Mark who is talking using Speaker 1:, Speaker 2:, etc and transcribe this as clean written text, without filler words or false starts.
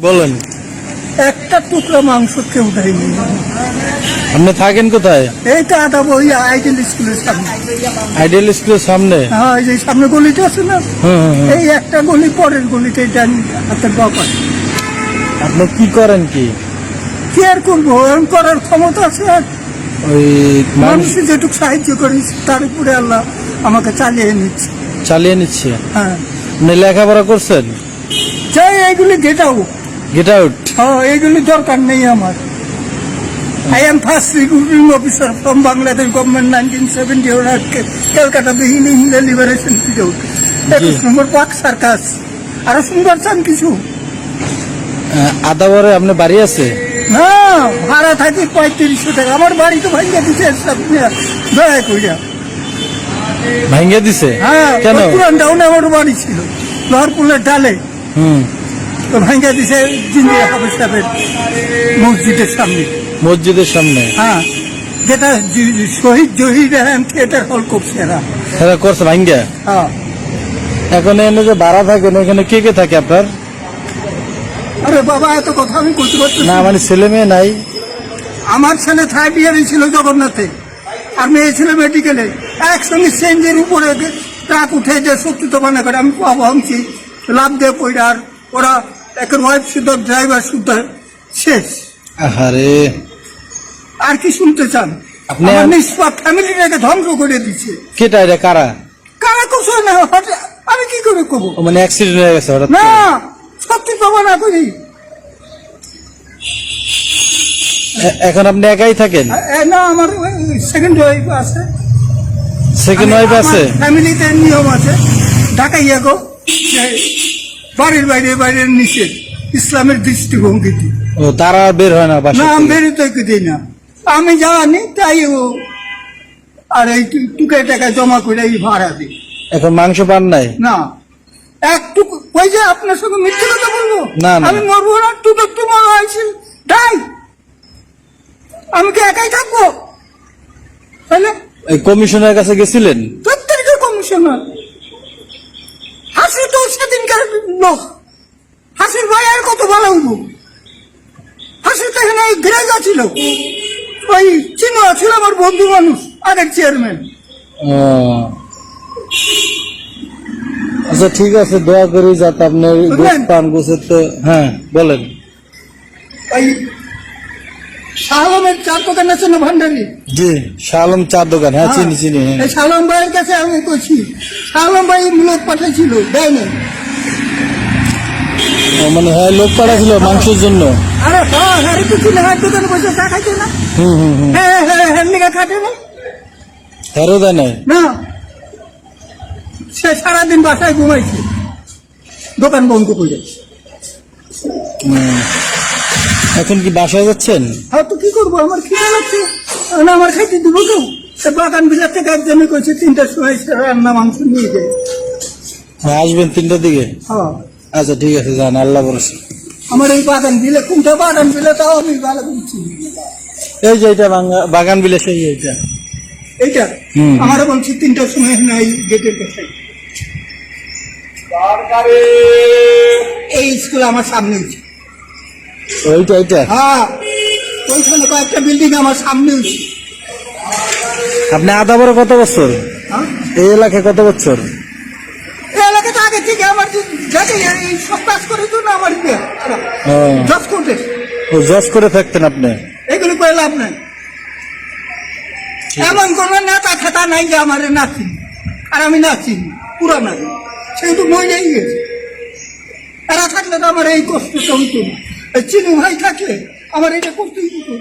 Speaker 1: বলেন।
Speaker 2: একটা টুকরা মাংস কেউ দেয়নি।
Speaker 1: আপনি থাকেন কোথায়?
Speaker 2: এইটা আদা বই আইডিয়াল স্কুলের সামনে।
Speaker 1: আইডিয়াল স্কুলের সামনে?
Speaker 2: হ্যাঁ, এই যে সামনে গলিটা আছে না, এই একটা গলি, পরের গলিতে ডান হাতের বাঁ পাশে।
Speaker 1: আপনি কি করেন? কি
Speaker 2: আর করবো, এরকম করার ক্ষমতা আছে? আর
Speaker 1: ওই
Speaker 2: মানুষের যেটুকু সাহায্য করিস তার উপরে আল্লাহ আমাকে চালিয়ে নিচ্ছে।
Speaker 1: চালিয়ে নিচ্ছে?
Speaker 2: হ্যাঁ।
Speaker 1: আপনি লেখাপড়া করছেন?
Speaker 2: চাই এইগুলি গেট আউট।
Speaker 1: Get out?
Speaker 2: হ্যাঁ, এইগুলি দরকার নেই আমার। I am first recruiting officer from Bangladesh government 1970 Calcutta Hindu Liberation Period. 21 নম্বর পাক সার্কাস। আরো শুনবার চান কিছু?
Speaker 1: আদাবরে আপনার বাড়ি আছে?
Speaker 2: না, ভাড়া থাকি 3500 টাকা। আমার বাড়ি তো ভাঙ্গা দিচ্ছে দয়া কইরা।
Speaker 1: ভাঙ্গা দিছে?
Speaker 2: হ্যাঁ,
Speaker 1: কেন?
Speaker 2: পুরান টাউনে আমার বাড়ি ছিল, লহরপুলের ডালে। তো ভাঙ্গা দিছে জিন্দিয়া হাফেজ সাহেবের মসজিদের সামনে।
Speaker 1: মসজিদের সামনে?
Speaker 2: হ্যাঁ, যেটা শহীদ জহির থিয়েটার হল করছে এরা।
Speaker 1: এরা করছে ভাঙ্গা?
Speaker 2: হ্যাঁ।
Speaker 1: এখন এনে যে ভাড়া থাকেন, এখানে কে কে থাকে আপনার?
Speaker 2: আরে বাবা, এত কথা আমি করতে পারছি
Speaker 1: না, মানে ছেলে মেয়ে নাই?
Speaker 2: আমার ছেলে 3rd ইয়ারে ছিল জগন্নাথে, আর মেয়ে ছিল মেডিকেলে। একসঙ্গে চেঞ্জের উপরে ট্রাক উঠে যে শত্রুতা বানা করে আমি ভাবছি লাভ দিয়ে পড়ে। আর ওরা এখন ওয়াইফ শুদ্ধ, ড্রাইভার শুদ্ধ, শেষ।
Speaker 1: আরে
Speaker 2: আর কি শুনতে চান?
Speaker 1: আপনি
Speaker 2: আমার নিষ্পাপ ফ্যামিলিটাকে ধ্বংস করে দিচ্ছে।
Speaker 1: কেটা এটা? কারা?
Speaker 2: কারা কিছু না, আমি কি করে কবো?
Speaker 1: মানে অ্যাক্সিডেন্ট হয়ে গেছে হঠাৎ?
Speaker 2: না, সত্যি পাবো না করি।
Speaker 1: এখন আপনি একাই থাকেন?
Speaker 2: না, আমার সেকেন্ড ওয়াইফ আছে।
Speaker 1: সেকেন্ড ওয়াইফ আছে?
Speaker 2: ফ্যামিলিতে নিয়ম আছে, ঢাকাইয়া গো, বাড়ির বাইরে বাইরের নিষেধ, ইসলামের দৃষ্টিভঙ্গিতে।
Speaker 1: ও, তারা বের হয় না বাসা
Speaker 2: না, আমি
Speaker 1: থেকে?
Speaker 2: বেরোতে দিই না, আমি জানি তাই। ও আর এই টুকে টাকা জমা করে এই ভাড়া দিই।
Speaker 1: এখন মাংস পান নাই?
Speaker 2: না, একটু ওই যে আপনার সঙ্গে মিথ্যে কথা বলবো?
Speaker 1: না, না।
Speaker 2: আমি মরবো না, একটু মনে হয়েছে তাই। আমি কি একাই থাকবো? তাহলে
Speaker 1: এই কমিশনের কাছে গেছিলেন?
Speaker 2: প্রত্যেকের কমিশনার হাসি তো সেদিনকার লোক। হাসির ভাই আর কত ভালো হবো? হাসির তো এখানে ঘিরে যাচ্ছিল, ওই চিনো ছিল আমার বন্ধু মানুষ, আগের চেয়ারম্যান।
Speaker 1: আচ্ছা, ঠিক আছে, দোয়া করি যাতে আপনার গোস পান। গোসের তো হ্যাঁ, বলেন।
Speaker 2: ওই শাহলমের চার দোকান আছে না, ভান্ডারি?
Speaker 1: জি, শালম চার দোকান। হ্যাঁ, চিনি চিনি। হ্যাঁ,
Speaker 2: এই শালম ভাইয়ের কাছে আমি করছি, শালম ভাই লোক পাঠাইছিল, দেয় না।
Speaker 1: মানে হ্যাঁ, লোক পাঠাছিল মাংসের জন্য?
Speaker 2: আরে হ্যাঁ, হ্যাঁ, কিছু না, দোকানে বসে চা খাইতে না। হ্যাঁ হ্যাঁ হ্যাঁ, নিকা খাটে না।
Speaker 1: হেরো দেয় নাই?
Speaker 2: না, সে সারাদিন বাসায় ঘুমাইছে, দোকান বন্ধ করে।
Speaker 1: এখন কি বাসায় যাচ্ছেন?
Speaker 2: হ্যাঁ, তো কি করবো, আমার খিদে লাগছে না, আমার খাইতে দিব কেউ? বাগান বিলার থেকে একজনে কইছে 3টার সময় রান্না মাংস নিয়ে যায়।
Speaker 1: হ্যাঁ, আসবেন 3টার দিকে?
Speaker 2: হ্যাঁ।
Speaker 1: আচ্ছা, ঠিক আছে, যান, আল্লাহ ভরসা।
Speaker 2: আমার এই বাগান বিলে, কোনটা বাগান বিলে তাও আমি ভালো বলছি।
Speaker 1: এই যে এটা বাগান বিলে, সেই এইটা।
Speaker 2: এইটা আমারও বলছি 3টার সময় নাই গেটের কাছে। এই স্কুল আমার সামনে হচ্ছে।
Speaker 1: ওইটা এইটা?
Speaker 2: হ্যাঁ, ওইখানে কয়েকটা বিল্ডিং আমার সামনে হচ্ছে।
Speaker 1: আপনি আদাবরে কত বছর?
Speaker 2: হ্যাঁ,
Speaker 1: এই এলাকায় কত বছর?
Speaker 2: এই এলাকাতে আগে থেকে আমার যাতে এই সব কাজ করে তো না, আমার জজ করতে
Speaker 1: জজ করে থাকতেন আপনি?
Speaker 2: এগুলি করে লাভ নাই। এমন কোন নেতা খেতা নাই যে আমার নাচি, আর আমি নাচি পুরা নাই, সেহেতু মহিলাই গেছে। এরা থাকলে তো আমার এই কষ্টটা হইতো না। চিনু ভাই থাকলে আমার এটা করতেই হতো।